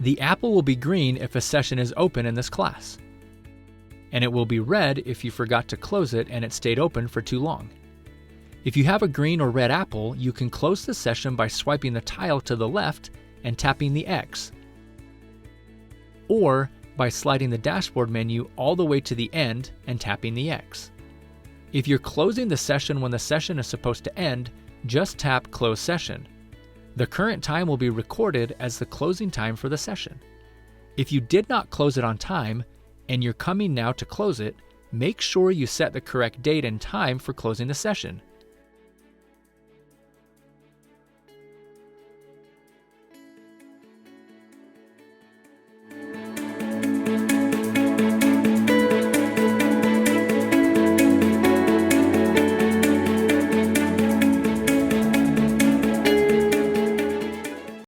The apple will be green if a session is open in this class, and it will be red if you forgot to close it and it stayed open for too long. If you have a green or red apple, you can close the session by swiping the tile to the left and tapping the X, or by sliding the dashboard menu all the way to the end and tapping the X. If you're closing the session when the session is supposed to end, just tap Close Session. The current time will be recorded as the closing time for the session. If you did not close it on time, and you're coming now to close it, make sure you set the correct date and time for closing the session.